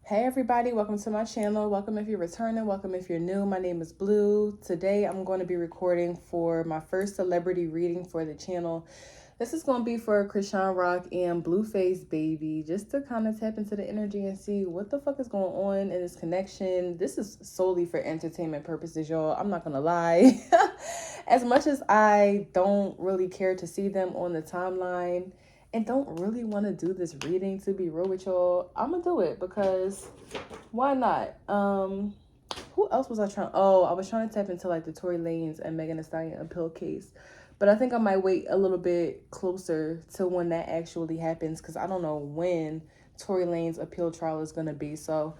Hey everybody, welcome to my channel. Welcome if you're returning, welcome if you're new. My name is Blue. Today I'm going to be recording for my first celebrity reading for the channel. This is going to be for Chrisean Rock and Blueface baby, just to kind of tap into the energy and see what the fuck is going on in this connection. This is solely for entertainment purposes, y'all. I'm not going to lie. As much as I don't really care to see them on the timeline, and don't really want to do this reading, to be real with y'all, I'm gonna do it because why not? Who else was I trying? Oh, I was trying to tap into like the Tory Lanez and Megan Thee Stallion appeal case, but I think I might wait a little bit closer to when that actually happens because I don't know when Tory Lanez appeal trial is gonna be. So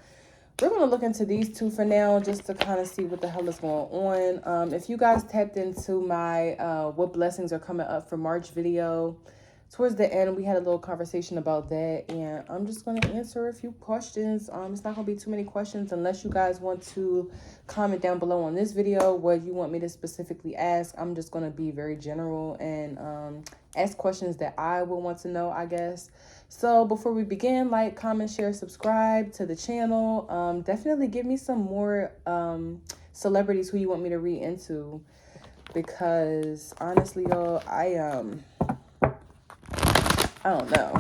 we're going to look into these two for now just to kind of see what the hell is going on. If you guys tapped into my what blessings are coming up for March video, towards the end we had a little conversation about that, and I'm just going to answer a few questions. It's not going to be too many questions unless you guys want to comment down below on this video what you want me to specifically ask. I'm just going to be very general and ask questions that I would want to know, I guess. So before we begin, like, comment, share, subscribe to the channel. Definitely give me some more celebrities who you want me to read into, because honestly, y'all, I don't know.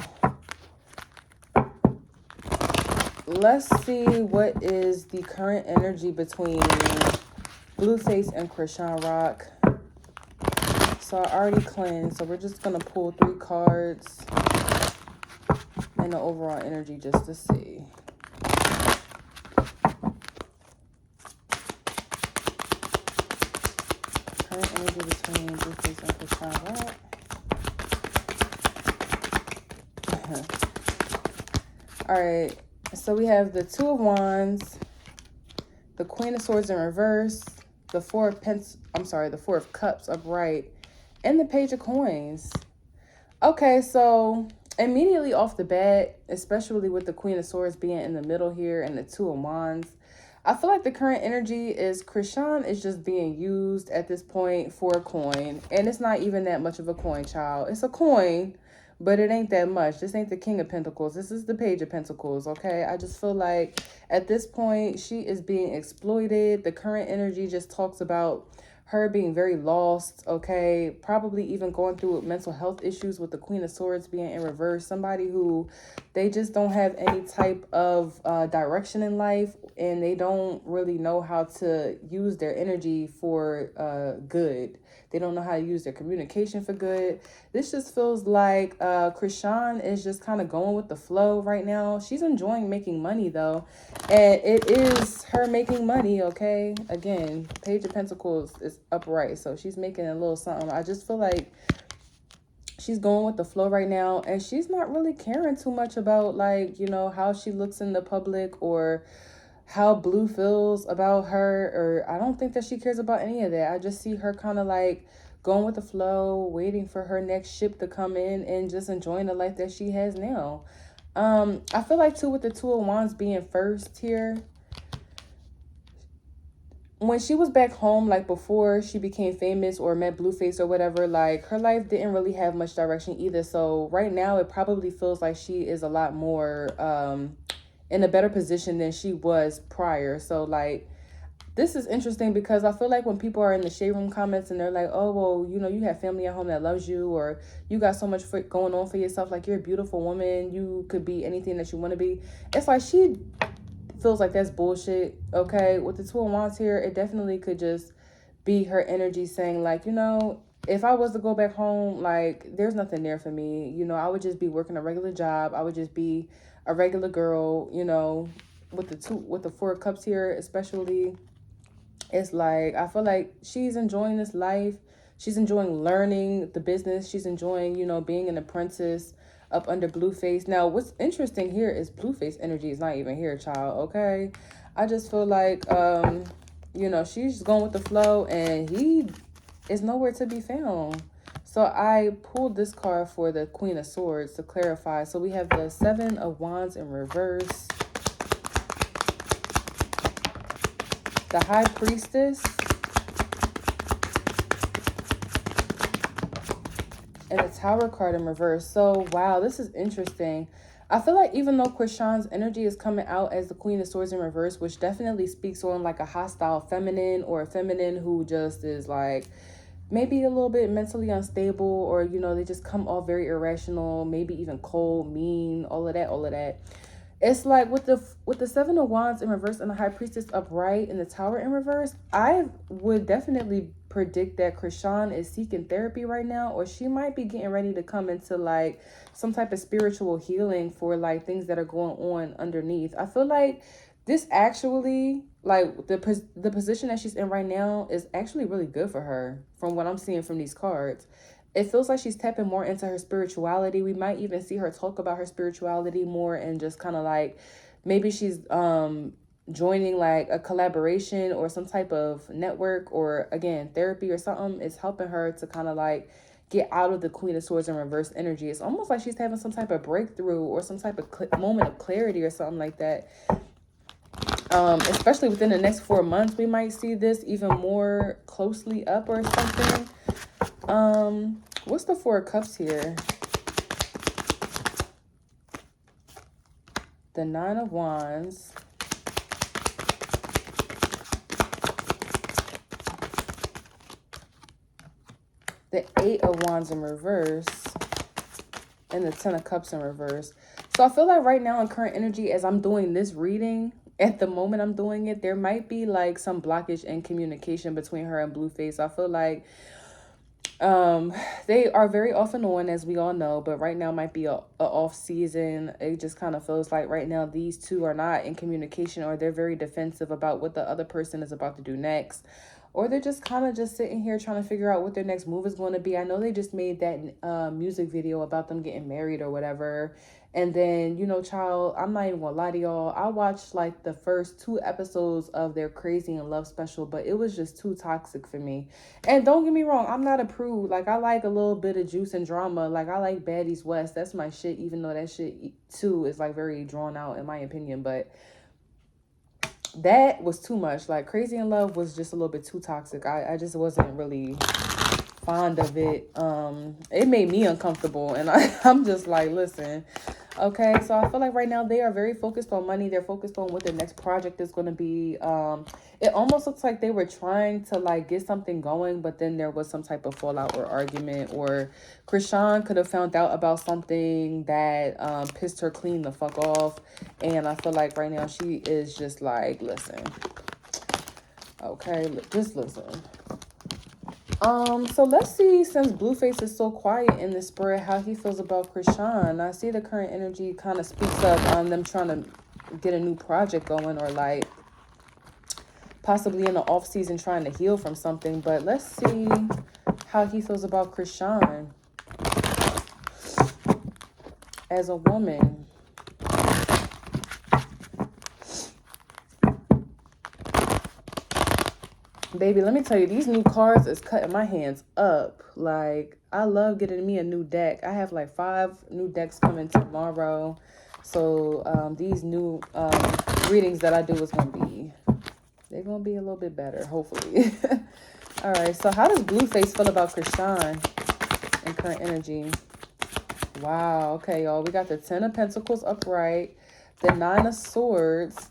Let's see what is the current energy between Blueface and Chrisean Rock. So I already cleansed, so we're just gonna pull 3 cards and the overall energy just to see. Current energy between Blueface and Chrisean Rock. All right, so we have the 2 of Wands, the Queen of Swords in reverse, the 4 of Cups upright, and the Page of Coins. Okay, so immediately off the bat, especially with the Queen of Swords being in the middle here and the 2 of Wands, I feel like the current energy is Chrisean is just being used at this point for a coin. And it's not even that much of a coin, child. It's a coin, but it ain't that much. This ain't the King of Pentacles. This is the Page of Pentacles, okay? I just feel like at this point, she is being exploited. The current energy just talks about her being very lost, okay? Probably even going through mental health issues with the Queen of Swords being in reverse. Somebody who they just don't have any type of direction in life, and they don't really know how to use their energy for good. They don't know how to use their communication for good. This just feels like Chrisean is just kind of going with the flow right now. She's enjoying making money, though. And it is her making money, okay? Again, Page of Pentacles is upright, so she's making a little something. I just feel like she's going with the flow right now, and she's not really caring too much about, like, you know, how she looks in the public or how Blue feels about her, or I don't think that she cares about any of that. I just see her kind of like going with the flow, waiting for her next ship to come in and just enjoying the life that she has now. I feel like too with the 2 of Wands being first here, when she was back home, like before she became famous or met Blueface or whatever, like her life didn't really have much direction either. So right now it probably feels like she is a lot more in a better position than she was prior. So like, this is interesting because I feel like when people are in the shade room comments and they're like, oh, well, you know, you have family at home that loves you, or you got so much going on for yourself, like you're a beautiful woman, you could be anything that you want to be. It's like she feels like that's bullshit, okay? With the 2 of Wands here, it definitely could just be her energy saying like, you know, if I was to go back home, like there's nothing there for me. You know, I would just be working a regular job. I would just be a regular girl, you know. With the 4 of Cups here, especially, it's like I feel like she's enjoying this life. She's enjoying learning the business. She's enjoying, you know, being an apprentice up under Blueface. Now, what's interesting here is Blueface energy is not even here, child, okay? I just feel like, you know, she's going with the flow and he is nowhere to be found. So I pulled this card for the Queen of Swords to clarify. So we have the 7 of Wands in reverse, the High Priestess, and the Tower card in reverse. So wow, this is interesting. I feel like even though Chrisean's energy is coming out as the Queen of Swords in reverse, which definitely speaks on like a hostile feminine, or a feminine who just is like maybe a little bit mentally unstable, or you know, they just come off very irrational, maybe even cold, mean, all of that. It's like with the Seven of Wands in reverse and the High Priestess upright and the Tower in reverse, I would definitely predict that Chrisean is seeking therapy right now, or she might be getting ready to come into like some type of spiritual healing for like things that are going on underneath. I feel like this actually, like the position that she's in right now is actually really good for her from what I'm seeing from these cards. It feels like she's tapping more into her spirituality. We might even see her talk about her spirituality more, and just kind of like maybe she's joining like a collaboration or some type of network, or again therapy or something is helping her to kind of like get out of the Queen of Swords in reverse energy. It's almost like she's having some type of breakthrough or some type of moment of clarity or something like that. Especially within the next 4 months, we might see this even more closely up or something. What's the Four of Cups here? The Nine of Wands. The Eight of Wands in reverse. And the Ten of Cups in reverse. So I feel like right now in current energy, as I'm doing this reading, at the moment I'm doing it, there might be like some blockage in communication between her and Blueface. I feel like they are very off and on, as we all know, but right now might be a off season. It just kind of feels like right now these two are not in communication, or they're very defensive about what the other person is about to do next, or they're just kind of just sitting here trying to figure out what their next move is going to be. I know they just made that music video about them getting married or whatever. And then, you know, child, I'm not even gonna lie to y'all, I watched like the first 2 episodes of their Crazy in Love special, but it was just too toxic for me. And don't get me wrong, I'm not a prude. Like, I like a little bit of juice and drama. Like, I like Baddies West. That's my shit, even though that shit too is like very drawn out in my opinion. But that was too much. Like, Crazy in Love was just a little bit too toxic. I just wasn't really fond of it. It made me uncomfortable, and I'm just like, listen, okay. So I feel like right now they are very focused on money. They're focused on what their next project is going to be. It almost looks like they were trying to like get something going, but then there was some type of fallout or argument, or Chrisean could have found out about something that pissed her clean the fuck off. And I feel like right now she is just like, listen, okay, just listen. So let's see, since Blueface is so quiet in this spread, how he feels about Chrisean. I see the current energy kind of speaks up on them trying to get a new project going, or like possibly in the off season trying to heal from something. But let's see how he feels about Chrisean as a woman. Baby, let me tell you, these new cards is cutting my hands up. Like, I love getting me a new deck. I have like 5 new decks coming tomorrow. So these new readings that I do is going to be, they're going to be a little bit better, hopefully. All right, so how does Blueface feel about Chrisean and current energy? Wow, okay, y'all. We got the 10 of Pentacles upright, the 9 of Swords.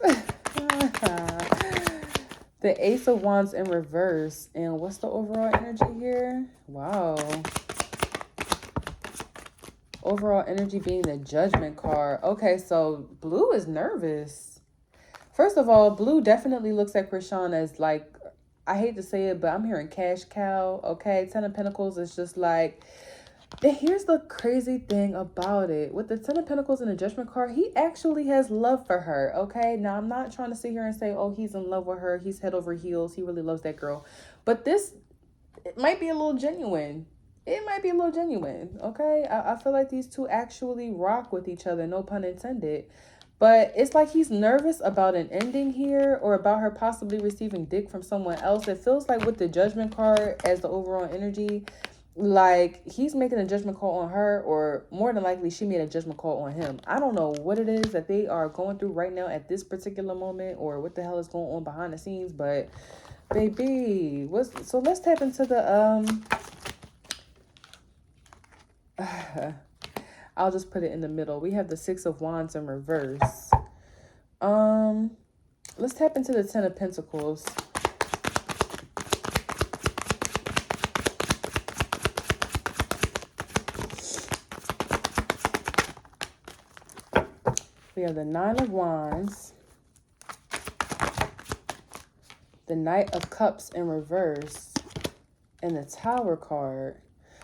The Ace of Wands in reverse. And what's the overall energy here? Wow. Overall energy being the Judgment card. Okay, so Blue is nervous. First of all, Blue definitely looks at Chrisean as like, I hate to say it, but I'm hearing cash cow. Okay, 10 of Pentacles is just like, here's the crazy thing about it. With the 10 of Pentacles and the Judgment card, he actually has love for her, okay? Now, I'm not trying to sit here and say, oh, he's in love with her. He's head over heels. He really loves that girl. But this, it might be a little genuine. It might be a little genuine, okay? I feel like these two actually rock with each other, no pun intended. But it's like he's nervous about an ending here, or about her possibly receiving dick from someone else. It feels like with the Judgment card as the overall energy, like he's making a judgment call on her, or more than likely she made a judgment call on him. I don't know what it is that they are going through right now at this particular moment, or what the hell is going on behind the scenes. But baby, so let's tap into the I'll just put it in the middle. We have the Six of Wands in reverse. Let's tap into the Ten of Pentacles. We have the Nine of Wands, the Knight of Cups in reverse, and the Tower card.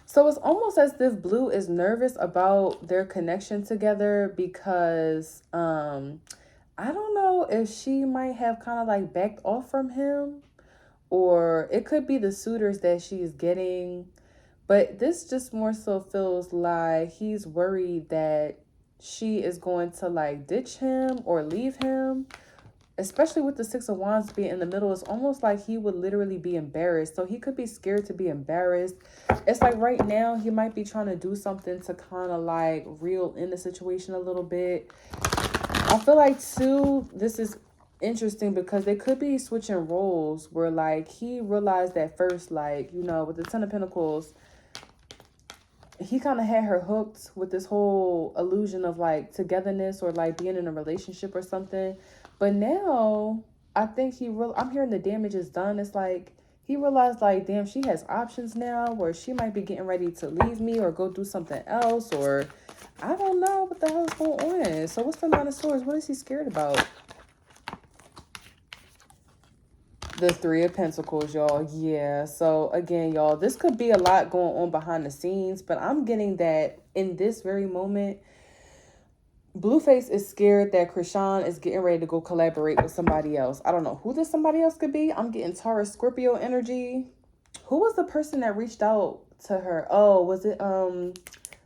So it's almost as if Blue is nervous about their connection together because I don't know if she might have kind of like backed off from him, or it could be the suitors that she's getting. But this just more so feels like he's worried that she is going to like ditch him or leave him. Especially with the Six of Wands being in the middle, it's almost like he would literally be embarrassed. So he could be scared to be embarrassed. It's like right now he might be trying to do something to kind of like reel in the situation a little bit. I feel like too, this is interesting because they could be switching roles where like he realized at first, like, you know, with the Ten of Pentacles, he kind of had her hooked with this whole illusion of like togetherness or like being in a relationship or something. But now I think I'm hearing the damage is done. It's like he realized like, damn, she has options now where she might be getting ready to leave me or go do something else, or I don't know what the hell is going on. So what's the Nine of Swords? What is he scared about? The Three of Pentacles, y'all. Yeah. So again, y'all, this could be a lot going on behind the scenes, but I'm getting that in this very moment, Blueface is scared that Chrisean is getting ready to go collaborate with somebody else. I don't know who this somebody else could be. I'm getting Taurus, Scorpio energy. Who was the person that reached out to her? Oh, was it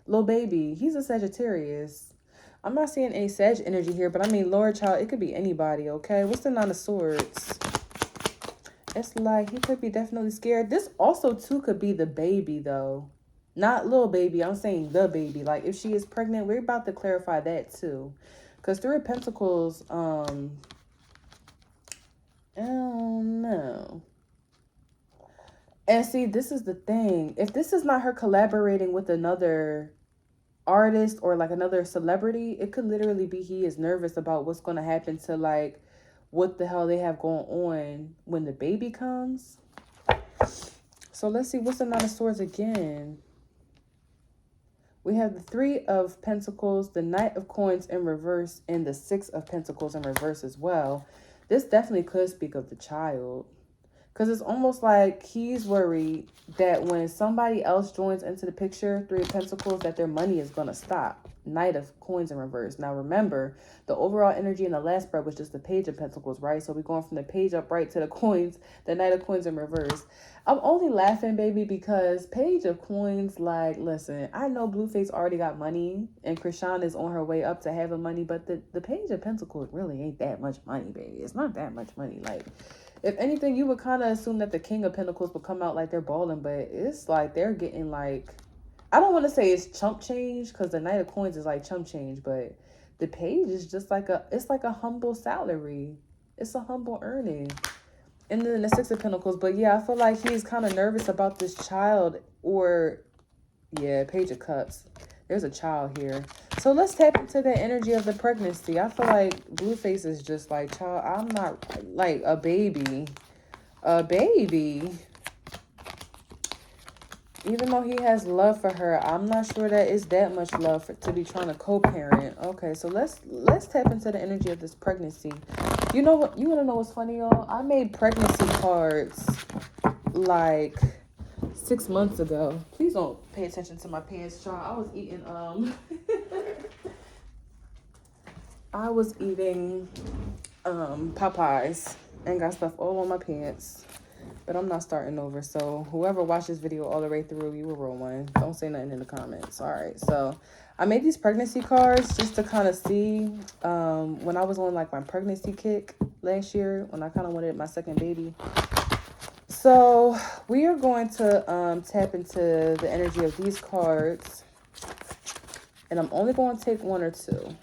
Lil Baby? He's a Sagittarius. I'm not seeing any Sag energy here, but I mean, Lord Child, it could be anybody, okay? What's the Nine of Swords? It's like he could be definitely scared. This also, too, could be the baby, though. Not little baby. I'm saying the baby. Like, if she is pregnant, we're about to clarify that, too. Because Three of Pentacles, I don't know. And see, this is the thing. If this is not her collaborating with another artist or, like, another celebrity, it could literally be he is nervous about what's going to happen to, like, what the hell they have going on when the baby comes. So let's see, what's the Nine of Swords again? We have the Three of Pentacles, the Knight of Coins in reverse, and the Six of Pentacles in reverse as well. This definitely could speak of the child. Because it's almost like he's worried that when somebody else joins into the picture, Three of Pentacles, that their money is going to stop. Knight of Coins in reverse. Now, remember, the overall energy in the last spread was just the Page of Pentacles, right? So we're going from the Page upright to the coins, the Knight of Coins in reverse. I'm only laughing, baby, because Page of Coins, like, listen, I know Blueface already got money and Chrisean is on her way up to having money, but the Page of Pentacles really ain't that much money, baby. It's not that much money. Like, if anything, you would kind of assume that the King of Pentacles would come out like they're balling, but it's like they're getting like, I don't want to say it's chump change because the Knight of Coins is like chump change, but the Page is just like it's like a humble salary. It's a humble earning. And then the Six of Pentacles, but yeah, I feel like he's kind of nervous about this child, or yeah, Page of Cups. There's a child here. So let's tap into the energy of the pregnancy. I feel like Blueface is just like, child, I'm not like a baby. A baby. Even though he has love for her, I'm not sure that it's that much love to be trying to co-parent. Okay, so let's tap into the energy of this pregnancy. You know what? You want to know what's funny, y'all? I made pregnancy cards like 6 months ago. Please don't pay attention to my pants, child. I was eating I was eating Popeyes and got stuff all on my pants. But I'm not starting over. So whoever watched this video all the way through, you were real one. Don't say nothing in the comments. All right. So I made these pregnancy cards just to kind of see when I was on like my pregnancy kick last year, when I kind of wanted my second baby. So we are going to tap into the energy of these cards. And I'm only going to take one or two.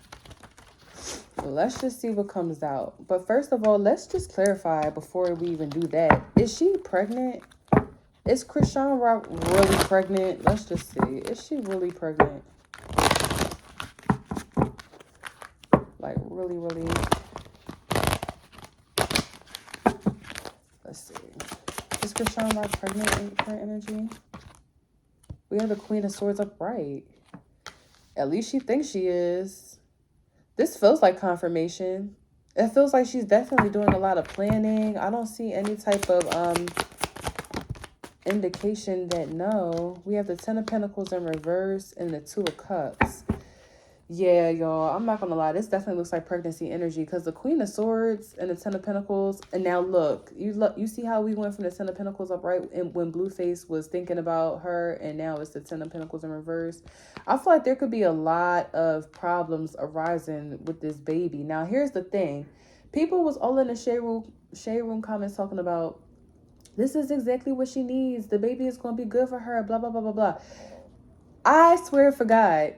Let's just see what comes out. But first of all, let's just clarify before we even do that. Is she pregnant? Is Chrisean really pregnant? Let's just see. Is she really pregnant? really, let's see. Is Chrisean Rock pregnant in current energy? We have the Queen of Swords upright. At least she thinks she is. This feels like confirmation. It feels like she's definitely doing a lot of planning. I don't see any type of indication that no. We have the Ten of Pentacles in reverse and the Two of Cups. Yeah, y'all, I'm not gonna lie. This definitely looks like pregnancy energy because the Queen of Swords and the Ten of Pentacles. And now look, you see how we went from the Ten of Pentacles upright and when Blueface was thinking about her, and now it's the Ten of Pentacles in reverse. I feel like there could be a lot of problems arising with this baby. Now, here's the thing. People was all in the shade room comments talking about this is exactly what she needs. The baby is going to be good for her, blah, blah, blah, blah, blah. I swear for God,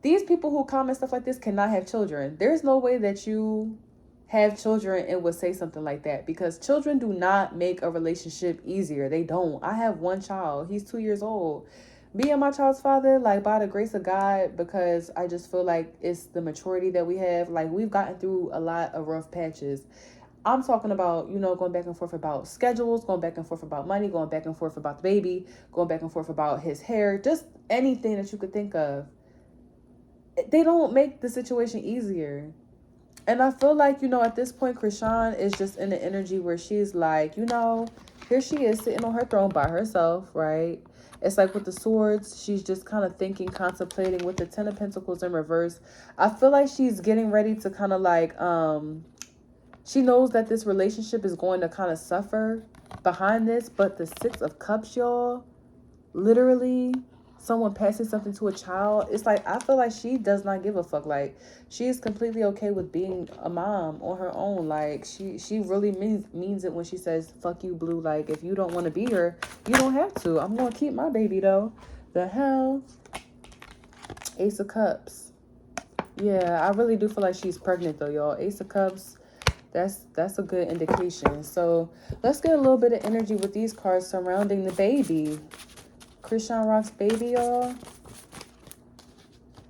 these people who comment stuff like this cannot have children. There's no way that you have children and would say something like that because children do not make a relationship easier. They don't. I have one child. He's 2 years old. Me and my child's father, like by the grace of God, because I just feel like it's the maturity that we have. Like we've gotten through a lot of rough patches. I'm talking about, you know, going back and forth about schedules, going back and forth about money, going back and forth about the baby, going back and forth about his hair, just anything that you could think of. They don't make the situation easier. And I feel like, you know, at this point, Chrisean is just in the energy where she's like, you know, here she is sitting on her throne by herself, right? It's like with the swords, she's just kind of thinking, contemplating. With the Ten of Pentacles in reverse, I feel like she's getting ready to kind of like, she knows that this relationship is going to kind of suffer behind this. But the Six of Cups, y'all, literally someone passing something to a child. It's like, I feel like she does not give a fuck. Like, she is completely okay with being a mom on her own. Like, she really means it when she says, fuck you, Blue. Like, if you don't want to be here, you don't have to. I'm going to keep my baby, though. The hell? Ace of Cups. Yeah, I really do feel like she's pregnant, though, y'all. Ace of Cups. That's a good indication. So let's get a little bit of energy with these cards surrounding the baby. Chrisean Rock's baby, y'all.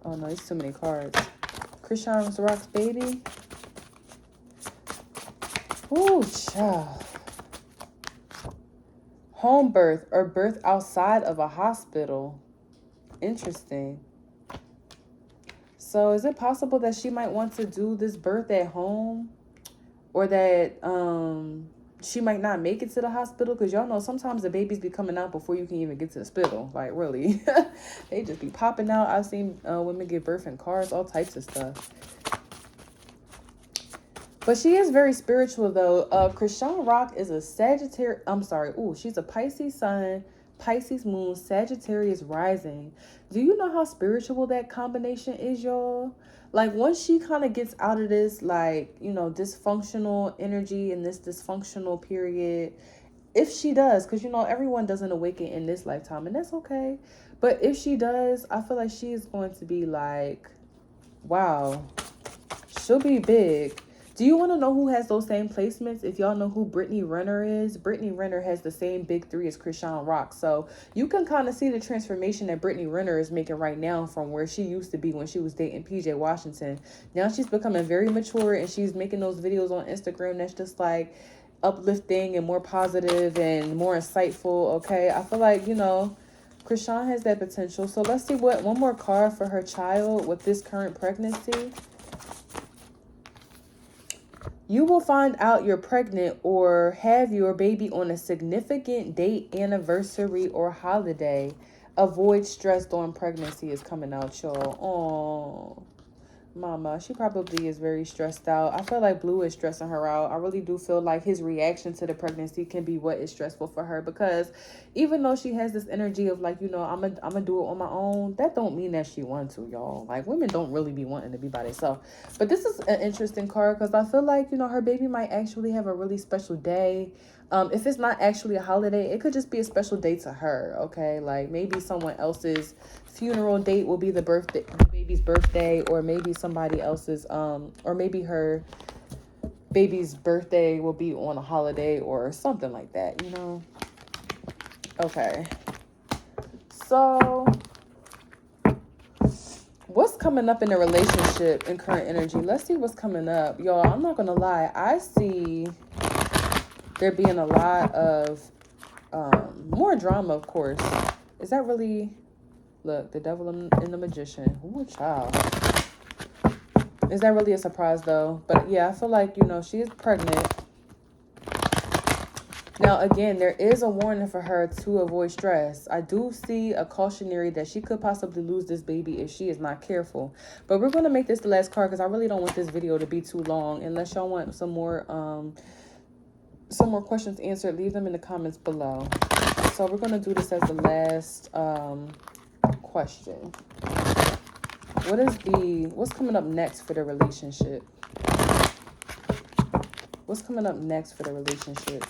Oh no, it's too many cards. Chrisean Rock's baby. Ooh, child. Home birth or birth outside of a hospital. Interesting. So is it possible that she might want to do this birth at home? Or that she might not make it to the hospital, because y'all know sometimes the babies be coming out before you can even get to the hospital. Like, really. They just be popping out. I've seen women give birth in cars, all types of stuff. But she is very spiritual, though. Chrisean Rock is a Sagittarius. I'm sorry. Ooh, she's a Pisces sun, Pisces moon, Sagittarius rising. Do you know how spiritual that combination is, y'all? Like, once she kind of gets out of this, like, you know, dysfunctional energy and this dysfunctional period, if she does, because, you know, everyone doesn't awaken in this lifetime, and that's okay. But if she does, I feel like she is going to be like, wow, she'll be big. Do you want to know who has those same placements? If y'all know who Brittany Renner is, Brittany Renner has the same big three as Chrisean Rock. So you can kind of see the transformation that Brittany Renner is making right now from where she used to be when she was dating PJ Washington. Now she's becoming very mature and she's making those videos on Instagram that's just like uplifting and more positive and more insightful. Okay, I feel like, you know, Chrisean has that potential. So let's see what one more card for her child with this current pregnancy. You will find out you're pregnant or have your baby on a significant date, anniversary, or holiday. Avoid stress during pregnancy is coming out, y'all. Oh, mama, she probably is very stressed out. I feel like Blue is stressing her out. I really do feel like his reaction to the pregnancy can be what is stressful for her, because even though she has this energy of like, you know, I'm gonna do it on my own, that don't mean that she wants to, y'all. Like, women don't really be wanting to be by themselves. But this is an interesting card because I feel like, you know, her baby might actually have a really special day. If it's not actually a holiday, it could just be a special day to her, okay? Like, maybe someone else's funeral date will be the baby's birthday, or maybe somebody else's, or maybe her baby's birthday will be on a holiday or something like that, you know? Okay. So, what's coming up in the relationship in current energy? Let's see what's coming up. Y'all, I'm not going to lie. I see there being a lot of more drama, of course. Is that really... Look, the devil and the magician. Ooh, child. Is that really a surprise, though? But, yeah, I feel like, you know, she is pregnant. Now, again, there is a warning for her to avoid stress. I do see a cautionary that she could possibly lose this baby if she is not careful. But we're going to make this the last card because I really don't want this video to be too long. Unless y'all want some more questions answered, leave them in the comments below. So we're going to do this as the last question. What's coming up next for the relationship? What's coming up next for the relationship?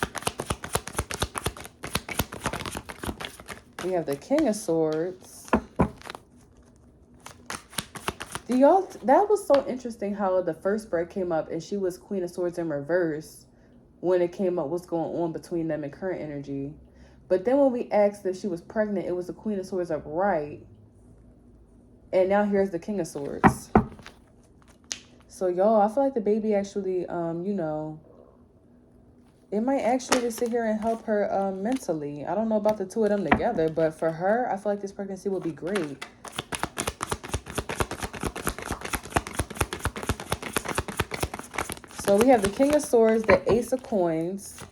We have the King of Swords. That was so interesting how the first spread came up and she was Queen of Swords in reverse when it came up what's going on between them in current energy. But then when we asked if she was pregnant, it was the Queen of Swords upright. And now here's the King of Swords. So, y'all, I feel like the baby actually, you know, it might actually sit here and help her mentally. I don't know about the two of them together, but for her, I feel like this pregnancy will be great. So we have the King of Swords, the Ace of Coins,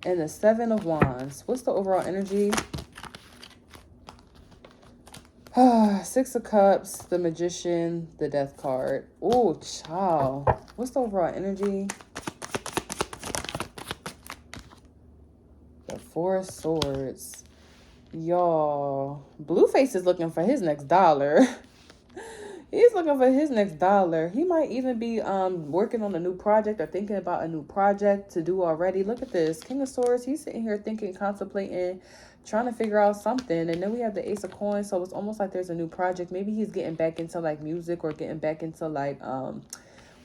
and the Seven of Wands. What's the overall energy? Six of Cups, the Magician, the Death card. Oh, child. What's the overall energy? The Four of Swords. Y'all, Blueface is looking for his next dollar. He's looking for his next dollar. He might even be working on a new project or thinking about a new project to do already. Look at this. King of Swords, he's sitting here thinking, contemplating, trying to figure out something. And then we have the Ace of Coins, so it's almost like there's a new project. Maybe he's getting back into like music or getting back into like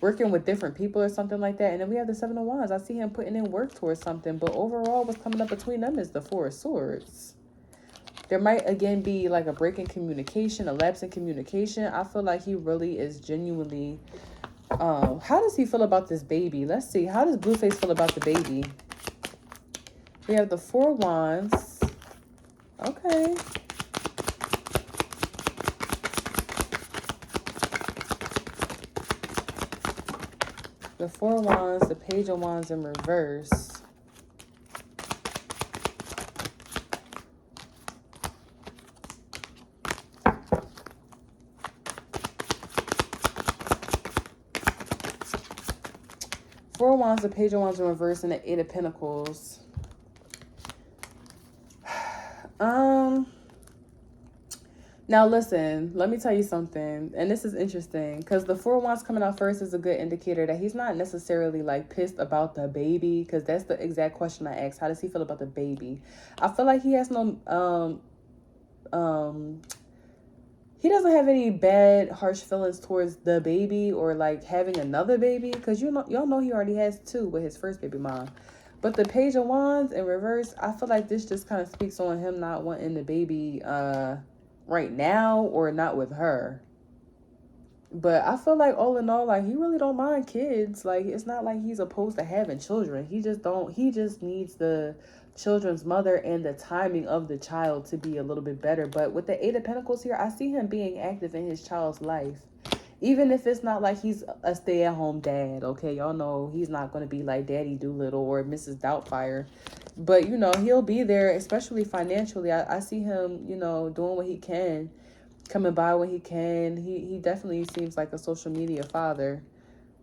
working with different people or something like that. And then we have the Seven of Wands. I see him putting in work towards something. But overall, what's coming up between them is the Four of Swords. There might, again, be like a break in communication, a lapse in communication. I feel like he really is genuinely... how does he feel about this baby? Let's see. How does Blueface feel about the baby? We have the Four of Wands. Okay. The Four of Wands, the Page of Wands in reverse. Four of Wands, the Page of Wands in reverse, and the Eight of Pentacles. Now listen, let me tell you something, and this is interesting because the Four of Wands coming out first is a good indicator that he's not necessarily like pissed about the baby, because that's the exact question I asked. How does he feel about the baby? I feel like he has no he doesn't have any bad, harsh feelings towards the baby or like having another baby, because y'all know he already has two with his first baby mom. But the Page of Wands in reverse, I feel like this just kind of speaks on him not wanting the baby right now or not with her. But I feel like all in all, like he really don't mind kids. Like it's not like he's opposed to having children. He just needs the children's mother and the timing of the child to be a little bit better. But with the Eight of Pentacles here, I see him being active in his child's life. Even if it's not like he's a stay-at-home dad, okay? Y'all know he's not going to be like Daddy Doolittle or Mrs. Doubtfire. But, you know, he'll be there, especially financially. I see him, you know, doing what he can, coming by when he can. He definitely seems like a social media father,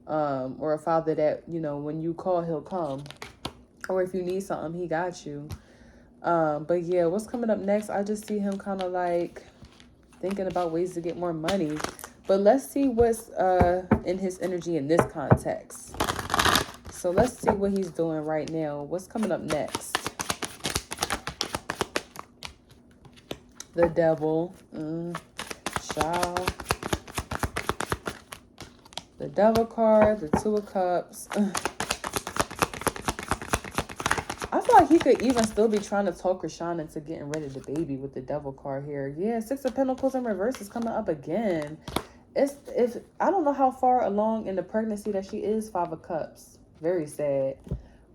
or a father that, you know, when you call, he'll come. Or if you need something, he got you. But yeah, what's coming up next? I just see him kind of like thinking about ways to get more money. But let's see what's in his energy in this context. So let's see what he's doing right now. What's coming up next? The Devil. Child. The Devil card. The Two of Cups. I feel like he could even still be trying to talk Chrisean into getting rid of the baby with the devil card here. Yeah, Six of Pentacles in reverse is coming up again. If I don't know how far along in the pregnancy that she is. Five of Cups. Very sad.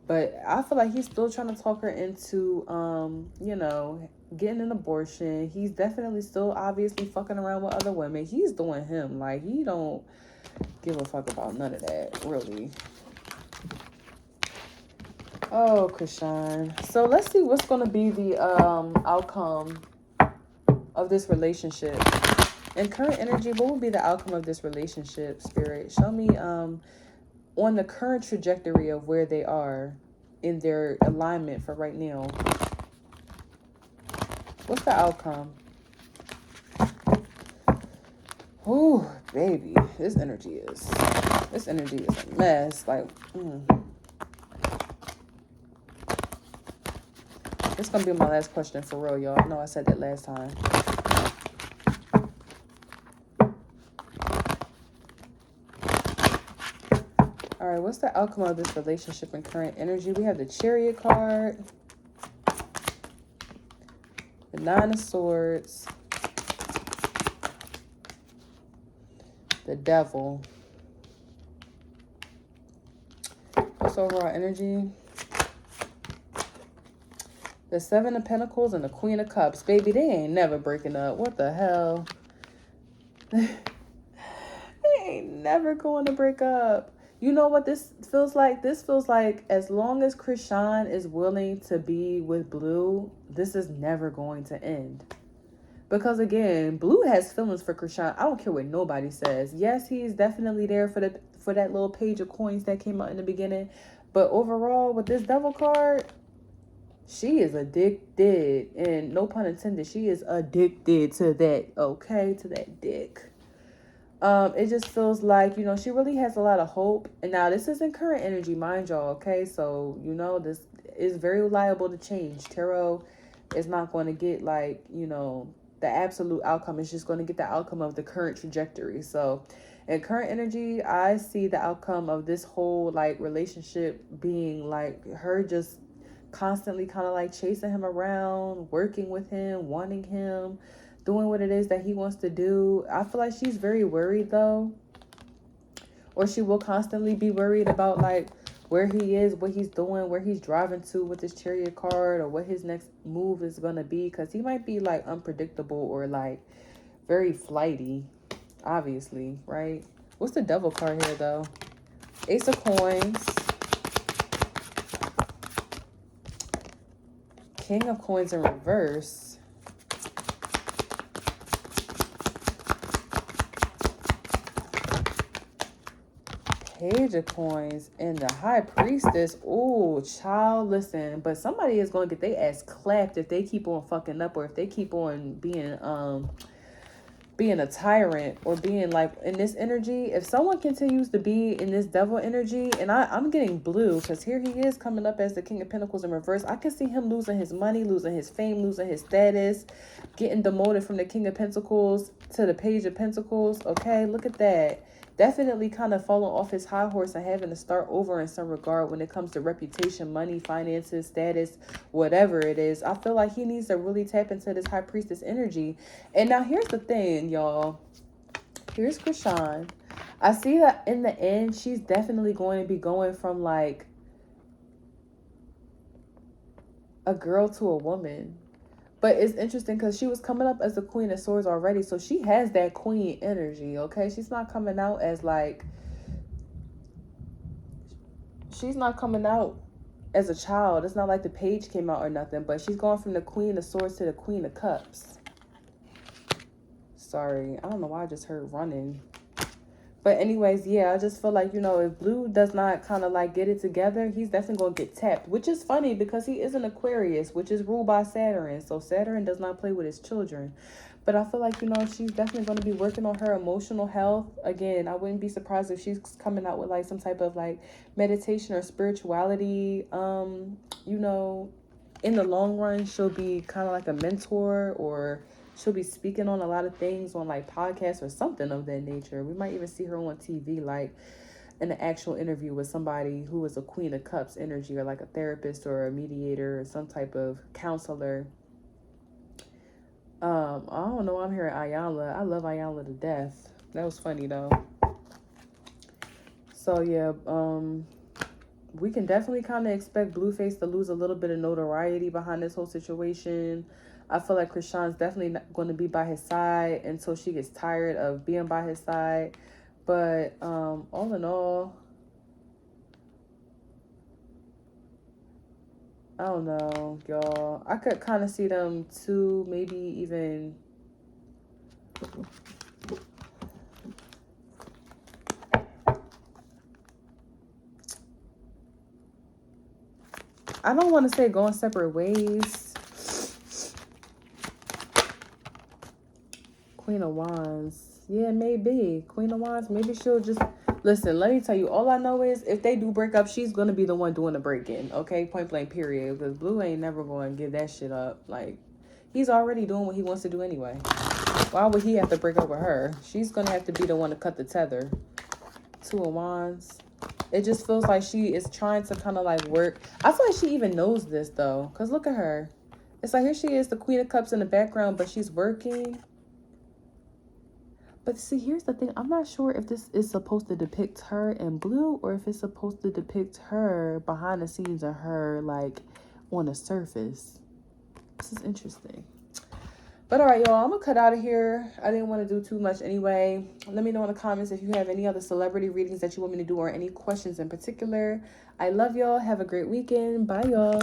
But I feel like he's still trying to talk her into, you know, getting an abortion. He's definitely still obviously fucking around with other women. He's doing him. Like, he don't give a fuck about none of that, really. Oh, Chrisean. So let's see what's going to be the outcome of this relationship. In current energy, what will be the outcome of this relationship, Spirit? Show me on the current trajectory of where they are in their alignment for right now. What's the outcome? Ooh, baby, this energy is a mess. Like, This is gonna be my last question for real, y'all. I know I said that last time. All right, what's the outcome of this relationship and current energy? We have the Chariot card, the Nine of Swords, the Devil. What's overall energy? The Seven of Pentacles and the Queen of Cups. Baby, they ain't never breaking up. What the hell? They ain't never going to break up. You know what this feels like? This feels like as long as Chrisean is willing to be with Blue, this is never going to end. Because again, Blue has feelings for Chrisean. I don't care what nobody says. Yes, he's definitely there for that little page of coins that came out in the beginning. But overall, with this Devil card, she is addicted. And no pun intended, she is addicted to that, okay? To that dick. It just feels like, you know, she really has a lot of hope. And now this isn't current energy, mind y'all, okay? So, you know, this is very liable to change. Tarot is not going to get like, you know, the absolute outcome. It's just going to get the outcome of the current trajectory. So in current energy, I see the outcome of this whole like relationship being like her just constantly kind of like chasing him around, working with him, wanting him, doing what it is that he wants to do. I feel like she's very worried though. Or she will constantly be worried about like where he is, what he's doing, where he's driving to with this Chariot card, or what his next move is going to be. Because he might be like unpredictable or like very flighty, obviously, right? What's the Devil card here though? Ace of Coins. King of Coins in reverse. Page of Coins and the High Priestess. Ooh, child, listen. But somebody is going to get their ass clapped if they keep on fucking up, or if they keep on being a tyrant, or being like in this energy. If someone continues to be in this Devil energy, and I'm getting Blue, because here he is coming up as the King of Pentacles in reverse. I can see him losing his money, losing his fame, losing his status, getting demoted from the King of Pentacles to the Page of Pentacles. Okay, look at that. Definitely kind of falling off his high horse and having to start over in some regard when it comes to reputation, money, finances, status, whatever it is. I feel like he needs to really tap into this High Priestess energy. And now here's the thing, y'all. Here's Chrisean. I see that in the end, she's definitely going to be going from like a girl to a woman. But it's interesting because she was coming up as the Queen of Swords already. So she has that queen energy, okay? She's not coming out as like... She's not coming out as a child. It's not like the Page came out or nothing. But she's going from the Queen of Swords to the Queen of Cups. Sorry. I don't know why I just heard running. But anyways, yeah, I just feel like, you know, if Blue does not kind of like get it together, he's definitely going to get tapped. Which is funny because he is an Aquarius, which is ruled by Saturn. So Saturn does not play with his children. But I feel like, you know, she's definitely going to be working on her emotional health. Again, I wouldn't be surprised if she's coming out with like some type of like meditation or spirituality. You know, in the long run, she'll be kind of like a mentor, or she'll be speaking on a lot of things on like podcasts or something of that nature. We might even see her on TV. Like, in an actual interview with somebody who is a Queen of Cups energy, or like a therapist or a mediator or some type of counselor. I don't know. I'm hearing Ayala. I love Ayala to death. That was funny though. So yeah, we can definitely kind of expect Blueface to lose a little bit of notoriety behind this whole situation. I feel like Chrisean's definitely not going to be by his side until she gets tired of being by his side. But all in all, I don't know, y'all. I could kind of see them too, maybe even... I don't want to say going separate ways. Queen of Wands. Yeah, maybe. Queen of Wands. Maybe she'll just... Listen, let me tell you. All I know is if they do break up, she's going to be the one doing the break-in. Okay? Point blank, period. Because Blue ain't never going to give that shit up. Like, he's already doing what he wants to do anyway. Why would he have to break up with her? She's going to have to be the one to cut the tether. Two of Wands. It just feels like she is trying to kind of like work. I feel like she even knows this though. Because look at her. It's like here she is, the Queen of Cups in the background, but she's working. But see, here's the thing. I'm not sure if this is supposed to depict her in blue or if it's supposed to depict her behind the scenes or her like on the surface. This is interesting. But all right, y'all, I'm going to cut out of here. I didn't want to do too much anyway. Let me know in the comments if you have any other celebrity readings that you want me to do or any questions in particular. I love y'all. Have a great weekend. Bye, y'all.